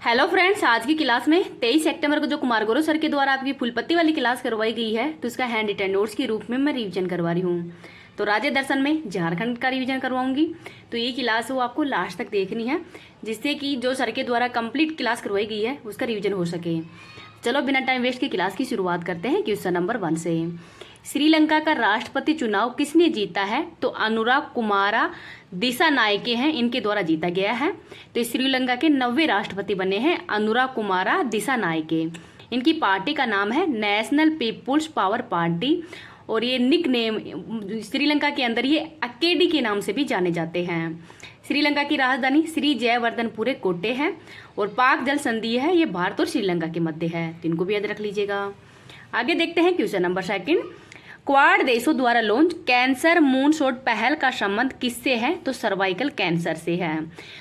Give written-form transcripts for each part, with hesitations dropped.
Hello friends, आज की class में 23 सितंबर को जो कुमार गौरव सर के द्वारा आपकी फुलपत्ती वाली क्लास करवाई गई है, तो उसका हैंड रिटन नोट्स के रूप में मैं रिवीजन करवा रही हूँ। तो राज्य दर्शन में झारखंड का रिवीजन करवाऊंगी। तो ये क्लास वो आपको लास्ट तक देखनी है, जिससे कि जो सर के द्वारा कंप्लीट क्लास करवाई गई है उसका रिविजन हो सके। चलो बिना टाइम वेस्ट की क्लास की शुरुआत करते हैं क्वेश्चन नंबर 1 से। श्रीलंका का राष्ट्रपति चुनाव किसने जीता है? तो अनुराग कुमारा दिसानायके हैं, इनके द्वारा जीता गया है। तो श्रीलंका के 90वें राष्ट्रपति बने हैं अनुराग कुमारा दिसानायके। इनकी पार्टी का नाम है नेशनल पीपुल्स पावर पार्टी, और ये निक नेम श्रीलंका के अंदर ये अकेडी के नाम से भी जाने जाते हैं। श्रीलंका की राजधानी श्री जयवर्धनपुरे कोटे है, और पाक जल संधि है ये भारत और श्रीलंका के मध्य है, तो इनको भी याद रख लीजिएगा। आगे देखते हैं क्वेश्चन नंबर 2। क्वाड देशों द्वारा लॉन्च कैंसर मून शॉट पहल का संबंध किससे है? तो सर्वाइकल कैंसर से है।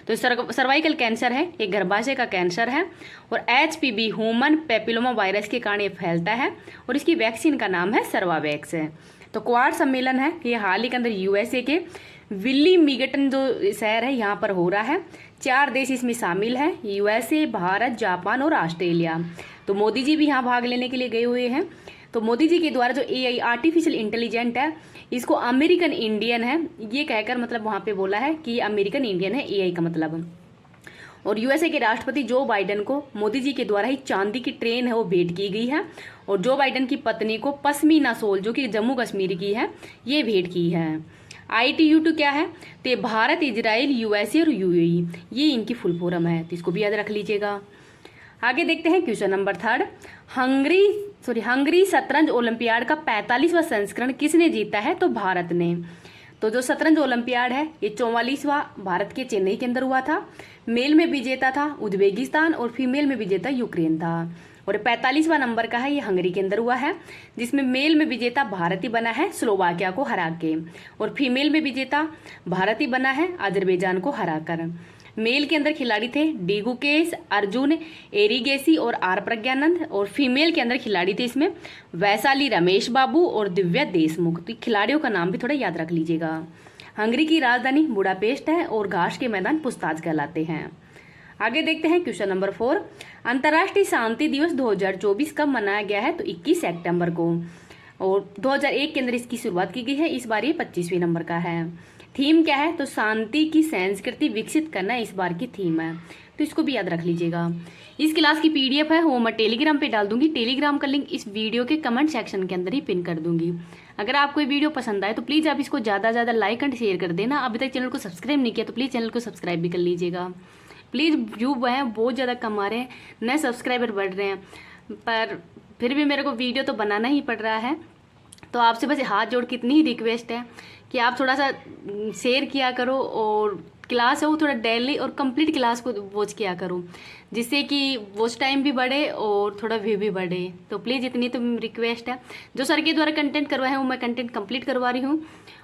तो सर्वाइकल कैंसर है, एक गर्भाशय का कैंसर है, और HPV ह्यूमन पेपिलोमा वायरस के कारण ये फैलता है, और इसकी वैक्सीन का नाम है सर्वावैक्स है। तो क्वाड सम्मेलन है ये हाल ही के अंदर USA के विल्लीमिंगटन जो शहर है यहाँ पर हो रहा है। 4 देश इसमें शामिल हैं, USA, भारत, जापान और ऑस्ट्रेलिया। तो मोदी जी भी यहाँ भाग लेने के लिए गए हुए हैं। तो मोदी जी के द्वारा जो AI आर्टिफिशियल इंटेलिजेंट है, इसको अमेरिकन इंडियन है ये कहकर मतलब वहाँ पे बोला है कि अमेरिकन इंडियन है AI का मतलब। और USA के राष्ट्रपति जो बाइडेन को मोदी जी के द्वारा ही चांदी की ट्रेन है वो भेंट की गई है, और जो बाइडेन की पत्नी को पश्मीना शॉल जो कि जम्मू कश्मीर की है ये भेंट की है। ITU2 क्या है? तो भारत, इजराइल, USA और UAE, ये इनकी फुल फॉर्म है, तो इसको भी याद रख लीजिएगा। आगे देखते हैं क्वेश्चन नंबर 3। हंगरी शतरंज ओलंपियाड का 45वां संस्करण किसने जीता है? तो भारत ने। तो जो शतरंज ओलंपियाड है ये 44वां भारत के चेन्नई के अंदर हुआ था। मेल में विजेता था उज्बेकिस्तान, और फीमेल में विजेता यूक्रेन था। और 45वां नंबर का है ये हंगरी के अंदर हुआ है, जिसमें मेल में विजेता भारत ही बना है स्लोवाकिया को हरा के, और फीमेल में विजेता भारत ही बना है अजरबैजान को हराकर। मेल के अंदर खिलाड़ी थे डी गुकेश, अर्जुन एरिगेसी और आर प्रज्ञानंद, और फीमेल के अंदर खिलाड़ी थे इसमें वैशाली रमेश बाबू और दिव्या देशमुख। तो खिलाड़ियों का नाम भी थोड़ा याद रख लीजिएगा। हंगरी की राजधानी बुडापेस्ट है, और घास के मैदान पुस्ताज कहलाते हैं। आगे देखते हैं क्वेश्चन नंबर 4। अंतर्राष्ट्रीय शांति दिवस 2024 कब मनाया गया है? तो 21 सितंबर को, और 2001 के अंदर इसकी शुरुआत की गई है। इस बार ये 25वें नंबर का है। थीम क्या है? तो शांति की संस्कृति विकसित करना इस बार की थीम है, तो इसको भी याद रख लीजिएगा। इस क्लास की PDF है वो मैं टेलीग्राम पे डाल दूंगी। टेलीग्राम का लिंक इस वीडियो के कमेंट सेक्शन के अंदर ही पिन कर दूंगी। अगर आपको ये वीडियो पसंद आए तो प्लीज़ आप इसको ज़्यादा से ज़्यादा लाइक एंड शेयर कर देना। अभी तक चैनल को सब्सक्राइब नहीं किया तो प्लीज़ चैनल को सब्सक्राइब भी कर लीजिएगा। प्लीज़ व्यू हैं बहुत ज़्यादा कम आ रहे हैं, नए सब्सक्राइबर बढ़ रहे हैं, पर फिर भी मेरे को वीडियो तो बनाना ही पड़ रहा है। तो आपसे बस हाथ जोड़ के इतनी ही रिक्वेस्ट है कि आप थोड़ा सा शेयर किया करो, और क्लास है वो थोड़ा डेली और कंप्लीट क्लास को वॉच किया करो, जिससे कि वॉच टाइम भी बढ़े और थोड़ा व्यू भी बढ़े। तो प्लीज़ इतनी तो रिक्वेस्ट है। जो सर के द्वारा कंटेंट करवाए हैं वो मैं कंटेंट कंप्लीट करवा रही हूँ,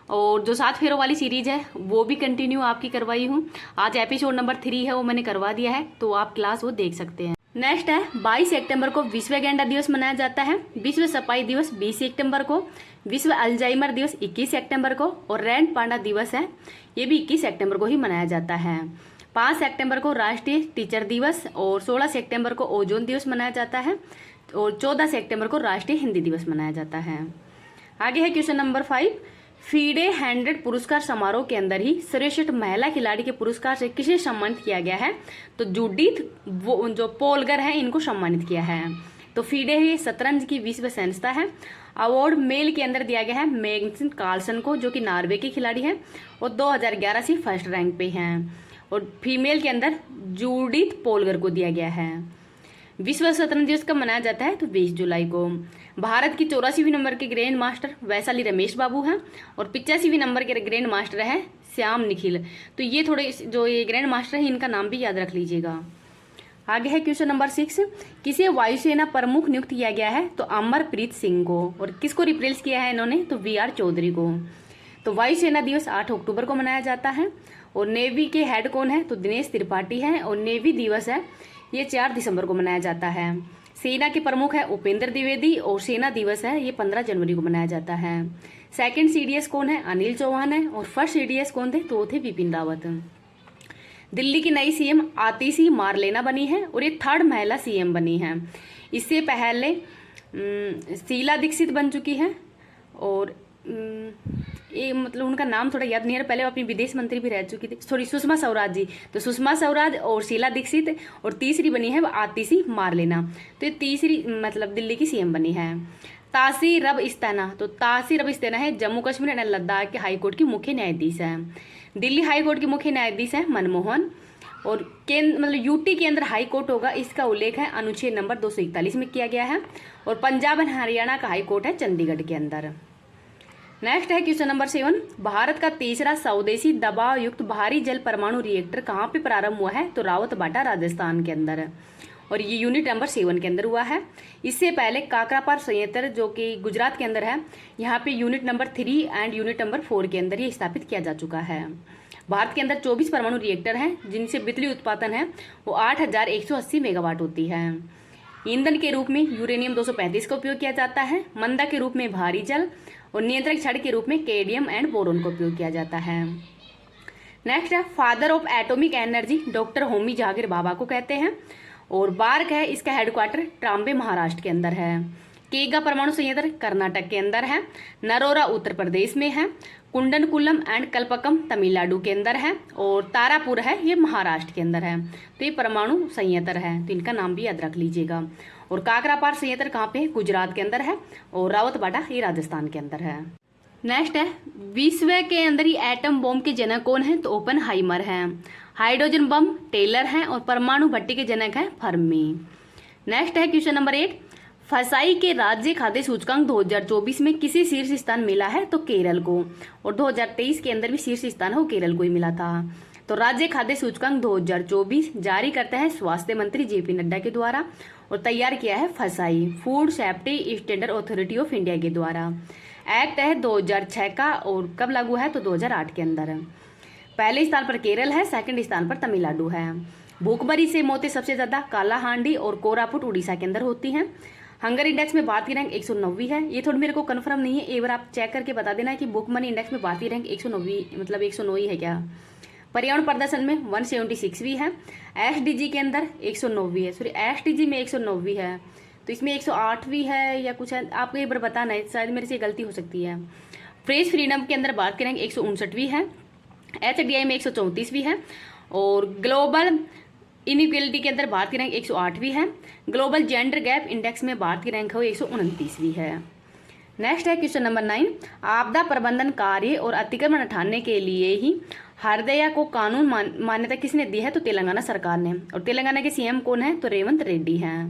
और जो 7 फेरों वाली सीरीज़ है वो भी कंटिन्यू आपकी करवाई हूँ। आज एपिसोड नंबर 3 है वो मैंने करवा दिया है, तो आप क्लास वो देख सकते हैं। नेक्स्ट है 22 सितंबर को विश्व गेंडा दिवस मनाया जाता है। विश्व सफाई दिवस 20 सितंबर को, विश्व अल्जाइमर दिवस 21 सितंबर को, और रैंड पांडा दिवस है ये भी 21 सितंबर को ही मनाया जाता है। 5 सितंबर को राष्ट्रीय टीचर दिवस, और 16 सितंबर को ओजोन दिवस मनाया जाता है, और 14 सितंबर को राष्ट्रीय हिंदी दिवस मनाया जाता है। आगे है क्वेश्चन नंबर 5। फीडे 100 पुरस्कार समारोह के अंदर ही श्रेष्ठ महिला खिलाड़ी के पुरस्कार से किसे सम्मानित किया गया है? तो जूडिथ वो जो पोलगर है इनको सम्मानित किया है। तो फीडे ही शतरंज की विश्व संस्था है। अवार्ड मेल के अंदर दिया गया है मैग्नस कार्लसन को, जो कि नॉर्वे के खिलाड़ी हैं, और 2011 से फर्स्ट रैंक पे हैं। और फीमेल के अंदर जूडिथ पोलगर को दिया गया है। विश्व शतरंज दिवस कब मनाया जाता है? तो 20 जुलाई को। भारत की 84वीं नंबर के ग्रैंड मास्टर वैशाली रमेश बाबू हैं, और 85वीं नंबर के ग्रैंड मास्टर हैं श्याम निखिल। तो ये थोड़े जो ये ग्रैंड मास्टर हैं इनका नाम भी याद रख लीजिएगा। आगे है क्वेश्चन नंबर 6। किसे वायुसेना प्रमुख नियुक्त किया गया है? तो अमरप्रीत सिंह को। और किसको रिप्लेस किया है इन्होंने? तो VR चौधरी को। तो वायुसेना दिवस 8 अक्टूबर को मनाया जाता है। और नेवी के हेड कौन है? तो दिनेश त्रिपाठी हैं। और नेवी दिवस है ये 4 दिसंबर को मनाया जाता है। सेना के प्रमुख है उपेंद्र द्विवेदी, और सेना दिवस है ये 15 जनवरी को मनाया जाता है। सेकंड CDS कौन है? अनिल चौहान है। और फर्स्ट CDS कौन थे? तो वो थे बिपिन रावत। दिल्ली की नई सीएम आतिशी मारलेना बनी है और ये 3rd महिला सीएम बनी है। इससे पहले शीला दीक्षित बन चुकी है और ये मतलब उनका नाम थोड़ा याद नहीं है, पहले वो अपनी विदेश मंत्री भी रह चुकी थी, सॉरी सुषमा स्वराज जी। तो सुषमा स्वराज और शीला दीक्षित, और तीसरी बनी है वो आतिशी मारलेना। तो ये तीसरी मतलब दिल्ली की सीएम बनी है। तासी रब इस्ताना, तो तासी रब इस्ताना है जम्मू कश्मीर एंड लद्दाख के हाईकोर्ट की मुख्य न्यायाधीश है। दिल्ली हाईकोर्ट के मुख्य न्यायाधीश है मनमोहन, और केंद्र मतलब यूटी के अंदर हाई कोर्ट होगा, इसका उल्लेख है अनुच्छेद नंबर 241 में किया गया है। और पंजाब एंड हरियाणा का हाई कोर्ट है चंडीगढ़ के अंदर। नेक्स्ट है क्वेश्चन नंबर 7, भारत का तीसरा स्वदेशी दबाव युक्त भारी जल परमाणु रिएक्टर कहाँ पे प्रारंभ हुआ है? तो रावतबाटा राजस्थान के अंदर, और ये यूनिट नंबर 7 के अंदर हुआ है। इससे पहले काकरापार संयंत्र जो कि गुजरात के अंदर है, यहाँ पे unit number 3 and unit number 4 के अंदर ये स्थापित किया जा चुका है। भारत के अंदर 24 परमाणु रिएक्टर हैं जिनसे बिजली उत्पादन है वो 8180 मेगावाट होती है। ईंधन के रूप में यूरेनियम 235 का उपयोग किया जाता है, मंदा के रूप में भारी जल, और नियंत्रक छड़ के रूप में केडियम एंड बोरोन का उपयोग किया जाता है। नेक्स्ट है father of atomic energy, doctor Homi Jahangir Bhabha को कहते हैं। और बार्क है इसका हेडक्वार्टर ट्राम्बे महाराष्ट्र के अंदर है। केगा परमाणु संयंत्र कर्नाटक के अंदर है। नरोरा उत्तर प्रदेश में है। कुंडनकुलम एंड कल्पकम तमिलनाडु के अंदर है, और तारापुर है ये महाराष्ट्र के अंदर है। तो ये परमाणु संयंत्र है, तो इनका नाम भी याद रख लीजिएगा। और काकरापार संयंत्र कहाँ पे है? गुजरात के अंदर है। और रावतबाटा ये राजस्थान के अंदर है। नेक्स्ट है विश्व के अंदर ही एटम बम के जनक कौन है? तो ओपेनहाइमर है। हाइड्रोजन बम टेलर है, और परमाणु भट्टी के जनक है फर्मी। नेक्स्ट है क्वेश्चन नंबर 8, फसाई के राज्य खाद्य सूचकांक 2024 में किसे शीर्ष स्थान मिला है? तो केरल को। और 2023 के अंदर भी शीर्ष स्थान है वो केरल को ही मिला था। तो राज्य खाद्य सूचकांक 2024 जारी करता है स्वास्थ्य मंत्री जेपी नड्डा के द्वारा, और तैयार किया है फसाई food safety standard authority of India के द्वारा। एक्ट है 2006 का, और कब लागू है? तो 2008 के अंदर। पहले स्थान पर केरल है, सेकंड स्थान पर तमिलनाडु है। भूखमरी से मौतें सबसे ज्यादा कालाहांडी और कोरापुट उड़ीसा के अंदर होती हैं। हंगर इंडेक्स में भारत की रैंक 190 है। ये थोड़ी मेरे को कंफर्म नहीं है, एक बार आप चेक करके बता देना कि भूखमरी इंडेक्स में भारत की रैंक 190 मतलब 109 ही है क्या। पर्यावरण प्रदर्शन में 176वीं है। एसडीजी के अंदर 190 है, सॉरी एसडीजी में 190 है, तो इसमें 108वीं है या कुछ है, आपको एक बार बताना है, शायद मेरे से गलती हो सकती है। प्रेस फ्रीडम के अंदर भारत की रैंक 159वीं है। एचडीआई में 134वीं है। और ग्लोबल इनइक्वलिटी के अंदर भारत की रैंक 108वीं है। ग्लोबल जेंडर गैप इंडेक्स में भारत की रैंक है 129वीं है। नेक्स्ट है क्वेश्चन नंबर 9, आपदा प्रबंधन कार्य और अतिक्रमण हटाने के लिए ही हरदया को कानून मान्यता किसने दी है? तो तेलंगाना सरकार ने। और तेलंगाना के सीएम कौन है? तो रेवंत रेड्डी हैं।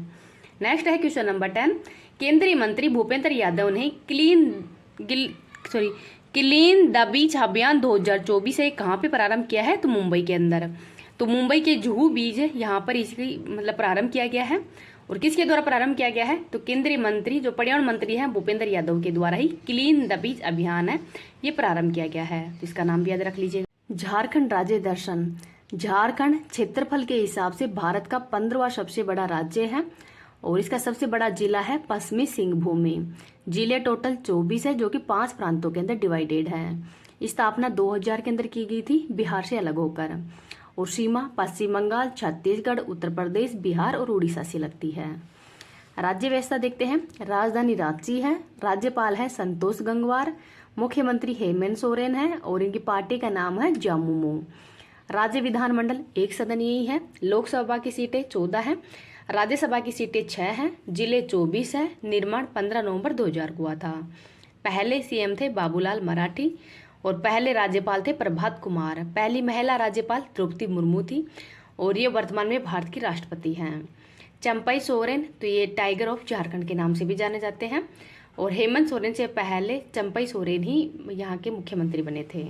नेक्स्ट है क्वेश्चन नंबर 10, केंद्रीय मंत्री भूपेंद्र यादव ने क्लीन द बीच अभियान 2024 से कहाँ पे प्रारंभ किया है? तो मुंबई के अंदर। तो मुंबई के जुहू बीच यहाँ पर इसकी मतलब प्रारंभ किया गया है। और किसके द्वारा प्रारंभ किया गया है? तो केंद्रीय मंत्री जो पर्यावरण मंत्री हैं भूपेंद्र यादव के द्वारा ही क्लीन द बीच अभियान है ये प्रारंभ किया गया है। तो इसका नाम भी याद रख लीजिएगा। झारखंड राज्य दर्शन, झारखंड क्षेत्रफल के हिसाब से भारत का 15वां सबसे बड़ा राज्य है, और इसका सबसे बड़ा जिला है पश्चिमी सिंहभूमि। जिले टोटल 24 है जो कि 5 प्रांतों के अंदर डिवाइडेड है। स्थापना 2000 के अंदर की गई थी बिहार से अलग होकर, और सीमा पश्चिम बंगाल, छत्तीसगढ़, उत्तर प्रदेश, बिहार और उड़ीसा से लगती है। राज्य व्यवस्था देखते हैं। राजधानी रांची है, राज्यपाल है संतोष गंगवार, मुख्यमंत्री हेमंत सोरेन है, और इनकी पार्टी का नाम है जामुमो। राज्य विधानमंडल एक सदनीय है। लोकसभा की सीटें 14 हैं, राज्यसभा की सीटें 6 हैं, जिले 24 है। निर्माण 15 नवंबर 2000 को हुआ था। पहले सीएम थे बाबूलाल मराठी, और पहले राज्यपाल थे प्रभात कुमार। पहली महिला राज्यपाल द्रौपदी मुर्मू थी, और ये वर्तमान में भारत की राष्ट्रपति हैं। चंपई सोरेन, तो ये टाइगर ऑफ झारखंड के नाम से भी जाने जाते हैं, और हेमंत सोरेन से पहले चंपई सोरेन ही यहाँ के मुख्यमंत्री बने थे।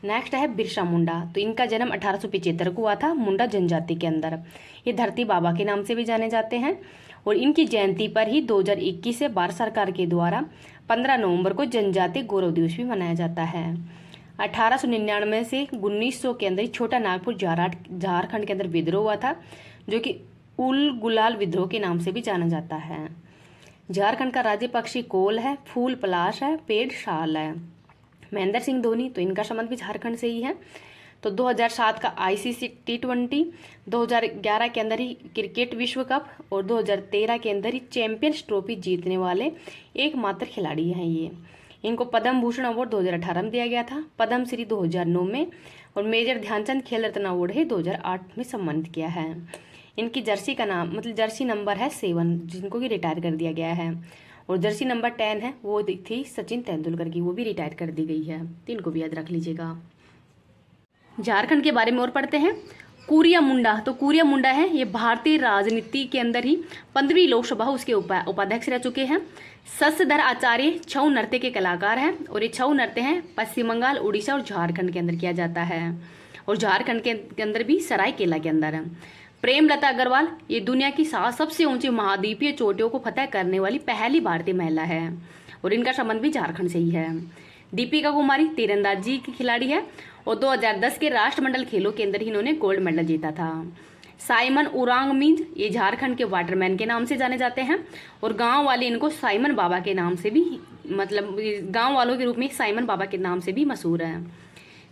नेक्स्ट है बिरसा मुंडा, तो इनका जन्म 1875 को हुआ था मुंडा जनजाति के अंदर। ये धरती बाबा के नाम से भी जाने जाते हैं, और इनकी जयंती पर ही 2021 से भारत सरकार के द्वारा 15 नवंबर को जनजाति गौरव दिवस भी मनाया जाता है। 1899 से 1900 के अंदर छोटा नागपुर झारखंड के अंदर विद्रोह हुआ था, जो कि उल गुलाल विद्रोह के नाम से भी जाना जाता है। झारखंड का राज्य पक्षी कोल है, फूल पलाश है, पेड़ शाल है। महेंद्र सिंह धोनी, तो इनका संबंध भी झारखंड से ही है। तो 2007 का ICC T20, 2011 के अंदर ही क्रिकेट विश्व कप और 2013 के अंदर ही चैंपियंस ट्रॉफी जीतने वाले एकमात्र खिलाड़ी हैं ये। इनको पद्म भूषण अवार्ड 2018 में दिया गया था, पद्म श्री 2009 में और मेजर ध्यानचंद खेल रत्न अवार्ड है 2008 में सम्मानित किया है। इनकी जर्सी का नाम मतलब जर्सी नंबर है 7, जिनको कि रिटायर कर दिया गया है, और जर्सी नंबर 10 है वो थी सचिन तेंदुलकर की, वो भी रिटायर कर दी गई है। तो इनको भी याद रख लीजिएगा। झारखंड के बारे में और पढ़ते हैं। कुरिया मुंडा, तो कुरिया मुंडा है ये भारतीय राजनीति के अंदर ही 15वीं लोकसभा उसके उपाध्यक्ष रह चुके हैं। शशधर आचार्य छऊ नृत्य के कलाकार हैं और ये छऊ नृत्य हैं पश्चिम बंगाल, उड़ीसा और झारखंड के अंदर किया जाता है, और झारखंड के अंदर भी सरायकेला के अंदर है। प्रेमलता अग्रवाल ये दुनिया की 7 सबसे ऊंची महाद्वीपीय चोटियों को फतह करने वाली पहली भारतीय महिला है और इनका संबंध भी झारखंड से ही है। दीपिका कुमारी तीरंदाजी की खिलाड़ी है और 2010 के राष्ट्रमंडल खेलों के अंदर इन्होंने गोल्ड मेडल जीता था। साइमन उरांगमीज ये झारखंड के वाटरमैन के नाम से जाने जाते हैं और गांव वाले इनको साइमन बाबा के नाम से भी मतलब गांव वालों के रूप में साइमन बाबा के नाम से भी मशहूर है।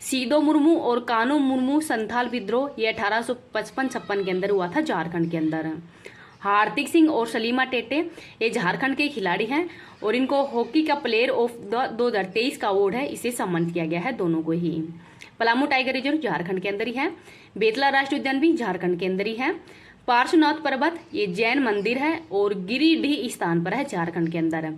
सीदो मुर्मू और कानू मुर्मू संथाल विद्रोह ये 1855-56 के अंदर हुआ था झारखंड के अंदर। हार्दिक सिंह और सलीमा टेटे ये झारखंड के खिलाड़ी हैं और इनको हॉकी का प्लेयर ऑफ 2023 का अवार्ड है, इसे सम्मानित किया गया है दोनों को ही। पलामू टाइगर रिजर्व झारखंड के अंदर ही है। बेतला राष्ट्रीय उद्यान भी झारखंड के अंदर ही है। पार्श्वनाथ पर्वत ये जैन मंदिर है और गिरिडीह स्थान पर है झारखंड के अंदर।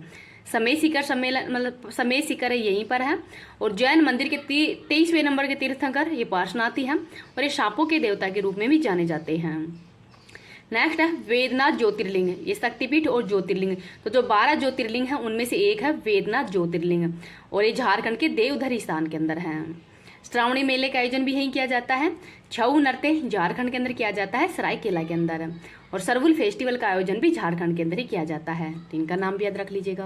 समय शिखर सम्मेलन मतलब समय शिखर है यहीं पर है और जैन मंदिर के 23वें नंबर के तीर्थंकर ये पार्श्वनाथ ही हैं और ये सांपों के देवता के रूप में भी जाने जाते हैं। नेक्स्ट है वेदनाथ ज्योतिर्लिंग, ये शक्तिपीठ और ज्योतिर्लिंग, तो जो 12 ज्योतिर्लिंग है उनमें से एक है वेदनाथ ज्योतिर्लिंग और ये झारखंड के देवधर स्थान के अंदर है। श्रावणी मेले का आयोजन भी यहीं किया जाता है। छऊ नृत्य झारखंड के अंदर किया जाता है सरायकेला के अंदर और सरहुल फेस्टिवल का आयोजन भी झारखंड के अंदर ही किया जाता है। तो इनका नाम भी याद रख लीजिएगा।